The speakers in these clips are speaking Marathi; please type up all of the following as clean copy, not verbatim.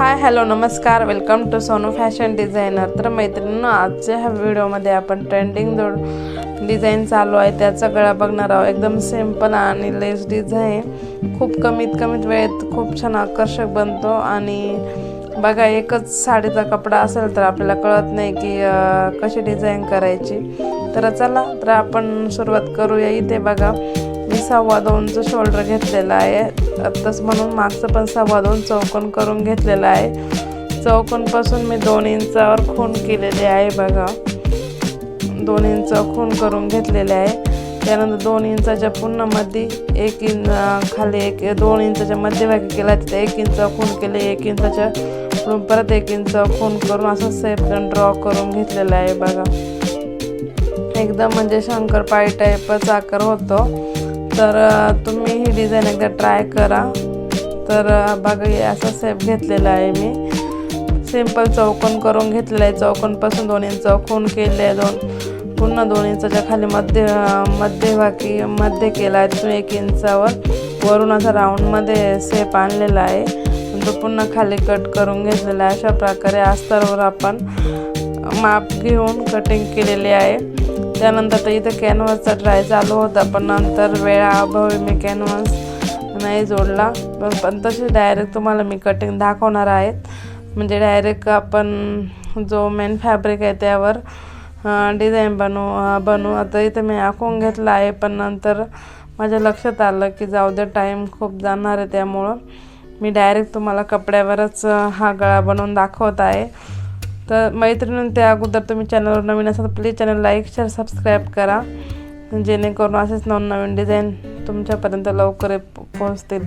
हाय हॅलो नमस्कार, welcome to Sonu fashion designer. तर मैत्रिणींनो, आजच्या ह्या व्हिडिओमध्ये आपण ट्रेंडिंग जो डिझाईन चालू आहे त्याचा गळा बघणार आहोत. एकदम सिंपल आणि लेस डिझाईन, खूप कमीत वेळेत खूप छान आकर्षक बनतो. आणि बघा, एकच साडीचा कपडा असेल तर आपल्याला कळत नाही की कशी डिझाईन करायची. तर चला तर आपण सुरुवात करूया. इथे बघा, मी 2.25 शोल्डर घेतलेला आहे, तसं म्हणून मागचं पण 2.25 चौकोन करून घेतलेला आहे. चौकोनपासून मी 2 इंचावर खूण केलेली आहे. बघा, 2 इंच खूण करून घेतलेले आहे. त्यानंतर 2 इंचाच्या पुन्हा मध्ये 1 इंच खाली 2 इंचाच्या मध्यभागी केला, तिथे 1 इंच खूण केले. 1 इंचाच्या पुढून परत 1 इंच खूण करून असं शेप ड्रॉ करून घेतलेला आहे. बघा, एकदम म्हणजे शंकरपाळी टाईपच आकार होतो. तर तुम्ही ही डिझाईन एकदा ट्राय करा. तर बघा, असा शेप घेतलेला आहे. मी सिंपल चौकोन करून घेतलेला आहे. चौकोनपासून 2 इंच खूण केले, पुन्हा 2 इंचाच्या खाली मध्यभागी मध्ये केला आहे. तिथून 1 इंचावर वरून असा राऊंडमध्ये शेप आणलेला आहे. तो पुन्हा खाली कट करून घेतलेला आहे. अशा प्रकारे अस्तरवर आपण माप घेऊन कटिंग केलेली आहे. त्यानंतर तर इथं कॅनव्हासचा ट्राय चालू होता, पण नंतर वेळाअभावी मी कॅनव्हास नाही जोडला. पण तशी डायरेक्ट तुम्हाला मी कटिंग दाखवणार आहेत. म्हणजे डायरेक्ट आपण जो मेन फॅब्रिक आहे त्यावर डिझाईन बनवू. आता इथं मी आखून घेतला आहे, पण नंतर माझ्या लक्षात आलं की जाऊ दे, टाईम खूप जाणार आहे, त्यामुळं मी डायरेक्ट तुम्हाला कपड्यावरच हा गळा बनवून दाखवत आहे. तर मैत्रिणींनो, त्या अगोदर तुम्ही चॅनलवर नवीन असाल तर please channel like share subscribe करा, जेणेकरून असेच नवीन डिझाईन तुमच्यापर्यंत लवकर पोहोचतील.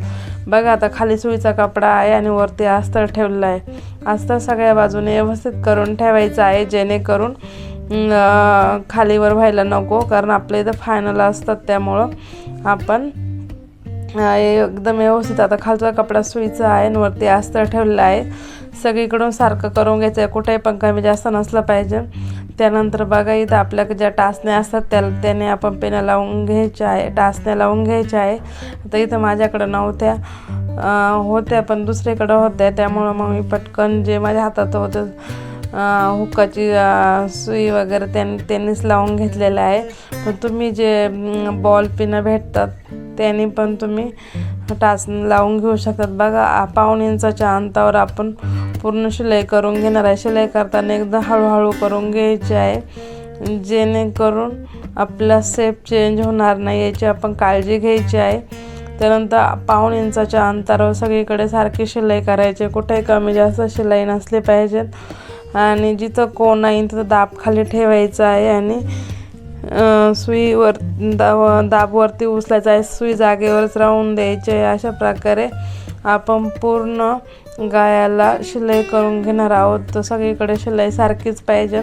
बघा, आता खाली सुईचा कपडा आहे आणि वरती अस्तर ठेवलेला आहे. अस्तर सगळ्या बाजूने व्यवस्थित करून ठेवायचं आहे, जेणेकरून खालीवर व्हायला नको, कारण आपल्या इथं फायनल असतात. त्यामुळं आपण एकदम व्यवस्थित, आता खालचा कपडा सुईचा आहे आणि वरती अस्तर ठेवलेला आहे. सगळीकडून सारखं करून घ्यायचं आहे, कुठेही पण कमी जास्त नसलं पाहिजे. त्यानंतर बघा, इथं आपल्याकडे ज्या टाचण्या असतात त्याने आपण पेन्या लावून घ्यायच्या आहे, टाचण्या लावून घ्यायच्या आहे. आता इथं माझ्याकडं नव्हत्या, होत्या पण दुसरीकडं होत्या, त्यामुळं मग मी पटकन जे माझ्या हातात होतं हुक्काची सुई वगैरे त्यांनीच लावून घेतलेलं आहे. पण तुम्ही जे बॉल पिनं भेटतात त्यांनी पण तुम्ही टाच लावून घेऊ शकतात. बघा, 1.5 इंचाच्या अंतावर आपण पूर्ण शिलाई करून घेणार आहे. शिलाई करताना एकदा हळूहळू करून घ्यायची आहे, जेणेकरून आपला शेप चेंज होणार नाही, याची आपण काळजी घ्यायची आहे. त्यानंतर 1.5 इंचाच्या अंतरावर सगळीकडे सारखी शिलाई करायची, कुठेही कमी जास्त शिलाई नसली पाहिजेत. आणि जिथं कोण आहे तिथं दाब खाली ठेवायचा आहे आणि सुईवर दाबवरती उचलायचा आहे, सुई जागेवरच राहून द्यायची आहे. अशा प्रकारे आपण पूर्ण गळ्याला शिलाई करून घेणार आहोत. तर सगळीकडे शिलाई सारखीच पाहिजे.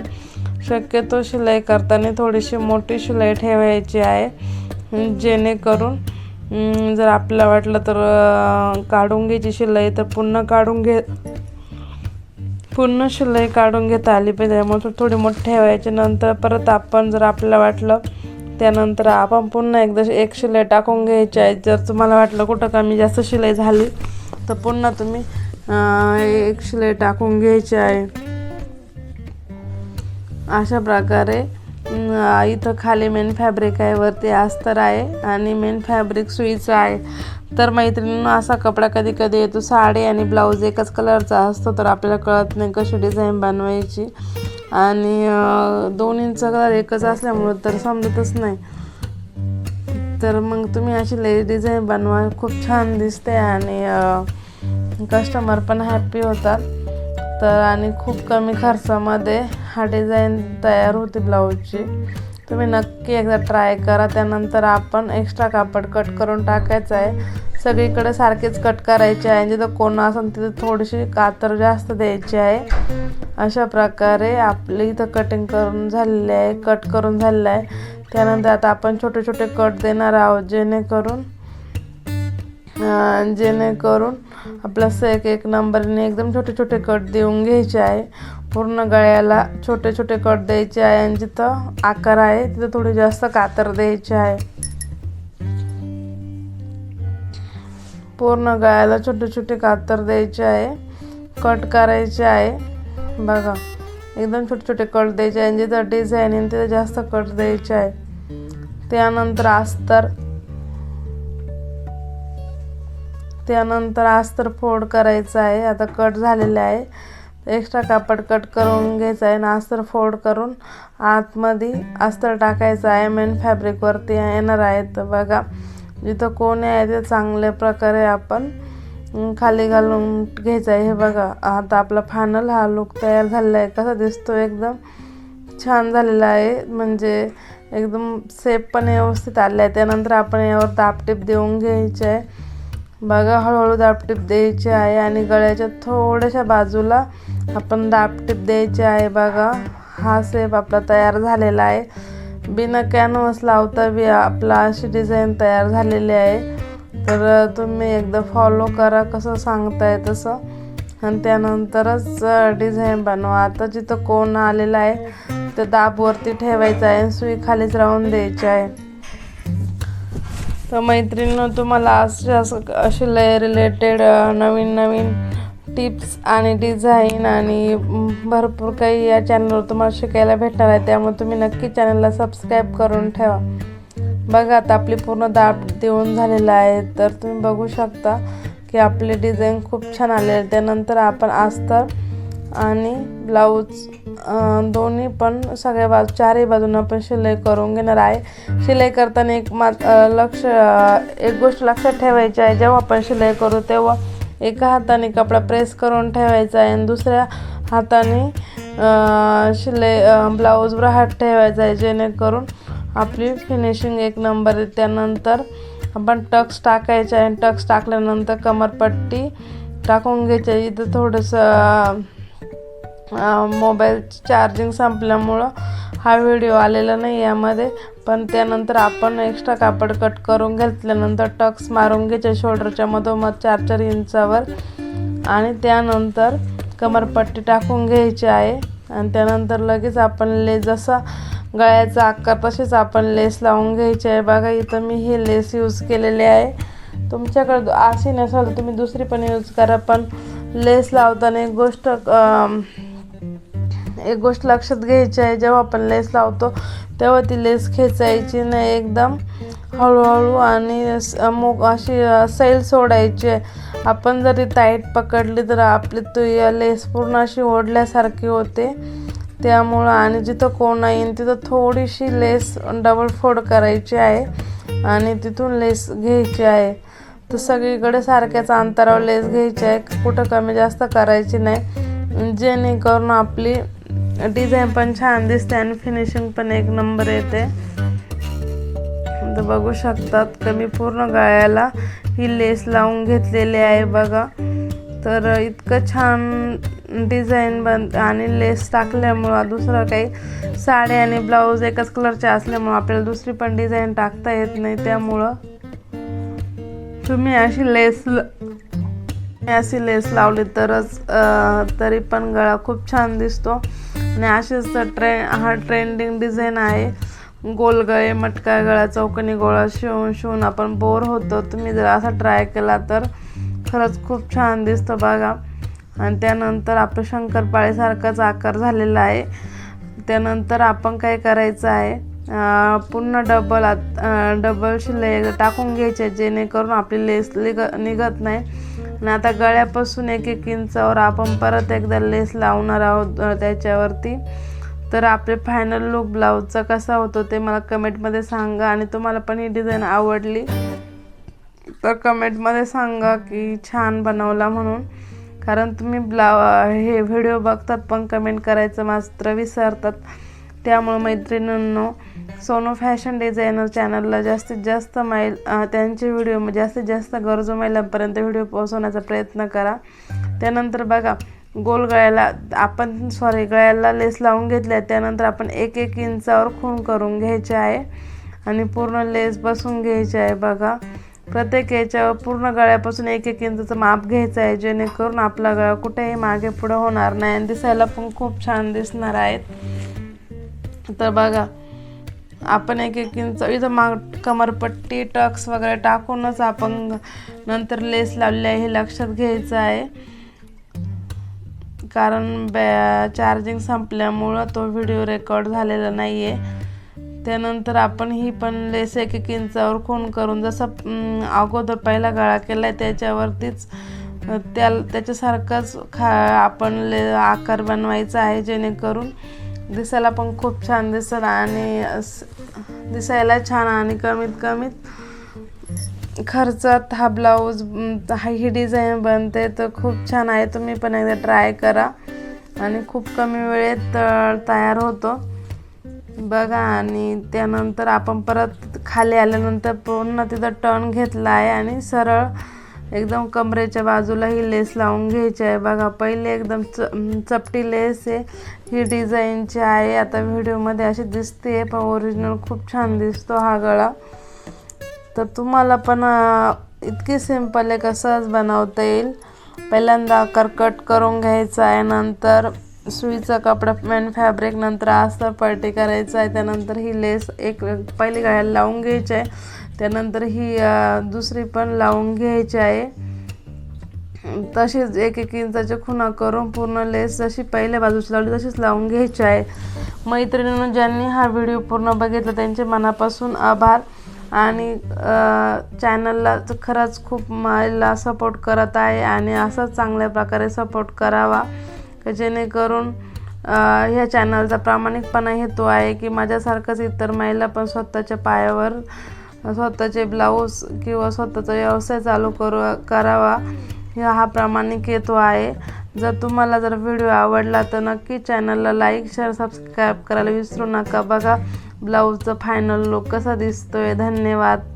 शक्यतो शिलाई करताना थोडीशी मोठी शिलाई ठेवायची आहे, जेणेकरून जर आपल्याला वाटलं तर काढून घ्यायची शिलाई तर पूर्ण शिलाई काढून घेता आली पाहिजे. त्यामुळे थोडी मोठी ठेवायची. नंतर परत आपण जर आपल्याला वाटलं त्यानंतर आपण पुन्हा एकदा एक शिलाई टाकून घ्यायची आहे. जर तुम्हाला वाटलं कुठं कमी जास्त शिलाई झाली तर पुन्हा तुम्ही एक शिलाई टाकून घ्यायची आहे. अशा प्रकारे इथं खाली मेन फॅब्रिक आहे, वरती अस्तर आहे आणि मेन फॅब्रिक सुईचं आहे. तर मैत्रिणींनो, असा कपडा कधी कधी येतो, साडी आणि ब्लाऊज एकच कलरचा असतो, तर आपल्याला कळत नाही कशी डिझाईन बनवायची. आणि 2 इंच कलर एकच असल्यामुळं तर समजतच नाही. तर मग तुम्ही अशी लेस डिझाईन बनवा, खूप छान दिसते आणि कस्टमर पण हॅप्पी होतात. तर आणि खूप कमी खर्चामध्ये हा डिझाईन तयार होते ब्लाऊजची. तुम्ही नक्की एकदा ट्राय करा. त्यानंतर आपण एक्स्ट्रा कापड कट करून टाकायचं आहे. सगळीकडे सारखेच कट करायचे आहे, जिथं कोण असेल तिथे थोडीशी कातर जास्त द्यायची आहे. अशा प्रकारे आपली इथं कटिंग करून झालेली आहे, कट करून झालेलं आहे. त्यानंतर आता आपण छोटे छोटे कट देणार आहोत, जेणेकरून आपला एक नंबरने एकदम छोटे छोटे कट देऊन घ्यायचे आहे. पूर्ण गळ्याला छोटे छोटे कट द्यायचे आहे आणि जिथं आकार आहे तिथं थोडी जास्त कातर द्यायची आहे. पूर्ण गळ्याला छोटे छोटे कातर द्यायचे आहे. कट करायचे आहे बघा, एकदम छोटे छोटे कट द्यायचे आहे. जिथं डिझाईन आहे तिथं जास्त कट द्यायचे आहे. त्यानंतर अस्तर फोल्ड करायचं आहे. आता कट झालेले आहे, एक्स्ट्रा कापड कट करून घ्यायचं आहे आणि अस्तर फोल्ड करून आतमध्ये अस्तर टाकायचं आहे. मेन फॅब्रिकवरती येणार आहे. तर बघा, जिथं कोणी आहे ते चांगल्या प्रकारे आपण खाली घालून घ्यायचं आहे. हे बघा, आता आपला फायनल हा लुक तयार झालेला आहे. कसा दिसतो, एकदम छान झालेला आहे, म्हणजे एकदम सेप पण व्यवस्थित आले आहे. त्यानंतर आपण यावर दाबटीप देऊन घ्यायचे आहे बघा, हळूहळू दाबटीप द्यायची आहे आणि गळ्याच्या थोड्याशा बाजूला आपण दाबटीप द्यायची आहे. बघा, हा सेप आपला तयार झालेला आहे. बिना कॅनव्हास लावता बी आपला अशी डिझाईन तयार झालेली आहे. तर तुम्ही एकदा फॉलो करा कसं सांगताय तसं, आणि त्यानंतरच डिझाईन बनवा. आता जिथं कोण आलेला आहे ते दाबवरती ठेवायचं आहे, सुई खालीच राहून द्यायची आहे. तर मैत्रिणींनो, तुम्हाला असे लय रिलेटेड नवीन टिप्स आणि डिझाईन आणि भरपूर काही या चॅनलवर तुम्हाला शिकायला भेटणार आहे. त्यामुळे तुम्ही नक्की चॅनलला सबस्क्राईब करून ठेवा. बघा, आता आपली पूर्ण दाब देऊन झालेला आहे. तर तुम्ही बघू शकता की आपले डिझाईन खूप छान आले आहे. त्यानंतर आपण अस्तर आणि ब्लाऊज दोन्ही पण सगळ्या चारही बाजूंना आपण शिलाई करून घेणार आहे. शिलाई करताना एक गोष्ट लक्षात ठेवायची आहे, जेव्हा आपण शिलाई करू तेव्हा एका हाताने कपडा प्रेस करून ठेवायचा आहे आणि दुसऱ्या हाताने ब्लाऊजवर हात ठेवायचा आहे, जेणेकरून आपली फिनिशिंग एक नंबर आहे. त्यानंतर आपण टक्स टाकायचे आहे. टक्स टाकल्यानंतर कमरपट्टी टाकून घ्यायची आहे. इथं थोडंसं मोबाईल चार्जिंग संपल्यामुळं हा व्हिडिओ आलेला नाही यामध्ये, पण त्यानंतर आपण एक्स्ट्रा कापड कट करून घेतल्यानंतर टक्स मारून घ्यायचे शोल्डरच्या मधोमध 4-4 इंचावर आणि त्यानंतर कमरपट्टी टाकून घ्यायची आहे. आणि त्यानंतर लगेच आपण जसा गळ्याचा आकार तसेच आपण लेस लावून घ्यायची आहे. बघा, इथं मी हे लेस यूज केलेले आहे. तुमच्याकडे अशी नसेल तर तुम्ही दुसरी पण यूज करा, पण लेस लावताना एक गोष्ट लक्षात घ्यायची आहे, जेव्हा आपण लेस लावतो तेव्हा ती लेस खेचायची नाही, एकदम हळूहळू आणि अशी सैल सोडायची आहे. आपण जरी टाईट पकडली तर आपली लेस पूर्ण अशी ओढल्यासारखी होते. त्यामुळं आणि जिथं कोणा येईल तिथं थोडीशी लेस डबल फोल्ड करायची आहे आणि तिथून लेस घ्यायची आहे. तर सगळीकडे सारख्याच अंतरावर लेस घ्यायची आहे, कुठं कमी जास्त करायची नाही, जेणेकरून आपली डिझाईन पण छान दिसते आणि फिनिशिंग पण एक नंबर येते. तर बघू शकतात की मी पूर्ण गळ्याला ही लेस लावून घेतलेली आहे बघा. तर इतकं छान डिझाईन आणि लेस टाकल्यामुळं दुसरं काही साडी आणि ब्लाऊज एकाच कलरचे असल्यामुळं आपल्याला दुसरी पण डिझाईन टाकता येत नाही. त्यामुळं तुम्ही अशी लेस लावली तरच तरी पण गळा खूप छान दिसतो. आणि अशीच हा ट्रेंडिंग डिझाईन आहे. गोल गळे, मटका गळा, चौकोनी गोळा शिवून आपण बोर होतो. तुम्ही जर असा ट्राय केला तर खरंच खूप छान दिसतं बघा. आणि त्यानंतर आपलं शंकरपाळीसारखाच आकार झालेला आहे. त्यानंतर आपण काय करायचं आहे, पुन्हा डबल शिलाई टाकून घ्यायचे, जेणेकरून आपली लेस निघत नाही. आणि आता गळ्यापासून 1-1 इंचावर आपण परत एकदा लेस लावणार आहोत त्याच्यावरती. तर आपले फायनल लुक ब्लाऊजचा कसा होतो ते मला कमेंटमध्ये सांगा. आणि तुम्हाला पण ही डिझाईन आवडली तर कमेंटमध्ये सांगा की छान बनवला म्हणून. कारण तुम्ही हे व्हिडिओ बघतात पण कमेंट करायचं मात्र विसरतात. त्यामुळे मैत्रिणींनो, सोनू फॅशन डिझायनर चॅनलला जास्तीत जास्त त्यांचे व्हिडिओ जास्तीत जास्त गरजू महिलांपर्यंत व्हिडिओ पोहोचवण्याचा प्रयत्न करा. त्यानंतर बघा, गळ्याला लेस लावून घेतल्या. त्यानंतर आपण 1-1 इंचावर खूण करून घ्यायचे आहे आणि पूर्ण लेस बसून घ्यायची आहे बघा. प्रत्येक याच्यावर पूर्ण गळ्यापासून 1-1 इंचाचं माप घ्यायचं आहे, जेणेकरून आपला गळा कुठेही मागे पुढे होणार नाही आणि दिसायला पण खूप छान दिसणार आहेत. तर बघा, आपण 1-1 इंच इथं कमरपट्टी, टक्स वगैरे टाकूनच आपण नंतर लेस लावली आहे हे लक्षात घ्यायचं आहे. कारण चार्जिंग संपल्यामुळं तो व्हिडिओ रेकॉर्ड झालेला नाही आहे. त्यानंतर आपण ही पण लेस 1-1 इंचावर खूण करून जसं अगोदर पहिला गळा केला आहे त्याच्यावरतीच त्याच्यासारखाच आपण आकार बनवायचा आहे, जेणेकरून दिसायला पण खूप छान दिसेल आणि दिसायला छान आणि कमीत खर्चात हा ब्लाऊज ही डिझाईन बनते. तर खूप छान आहे, तुम्ही पण एकदा ट्राय करा आणि खूप कमी वेळेत तयार होतो बघा. आणि त्यानंतर आपण परत खाली आल्यानंतर पुन्हा तिथं टर्न घेतला आहे आणि सरळ एकदम कमरेच्या बाजूला ही लेस लावून घ्यायची आहे बघा. पहिले एकदम चपटी लेस आहे, ही डिझाईनची आहे. आता व्हिडिओमध्ये अशी दिसते पण ओरिजिनल खूप छान दिसतो हा गळा. तर तुम्हाला पण इतकी सिंपल आहे, कसंच बनवता येईल. पहिल्यांदा आकार कट करून घ्यायचा आहे, नंतर सुईचा कपडा मेन फॅब्रिक, नंतर अस्तर पट्टी करायचं आहे. त्यानंतर ही लेस पहिली गळ्याला लावून घ्यायची आहे, त्यानंतर ही दुसरी पण लावून घ्यायची आहे. तशीच 1-1 इंचाच्या खुणा करून पूर्ण लेस जशी पहिल्या बाजूची लावली तशीच लावून घ्यायची आहे. मैत्रिणींनो, ज्यांनी हा व्हिडिओ पूर्ण बघितला त्यांचे मनापासून आभार. आणि चॅनलला खरंच खूप मला सपोर्ट करत आहे आणि असंच चांगल्या प्रकारे सपोर्ट करावा, जेणेकरून ह्या चॅनलचा प्रामाणिकपणा हेतू आहे की माझ्यासारखंच इतर महिला पण स्वतःच्या पायावर स्वतःचे ब्लाऊज किंवा स्वतःचा व्यवसाय चालू करावा, हा प्रामाणिक हेतू आहे. जर व्हिडिओ आवडला तर नक्की चॅनलला लाईक, शेअर, सबस्क्राईब करायला विसरू नका. बघा ब्लाऊजचा फायनल लुक कसा दिसतोय. धन्यवाद.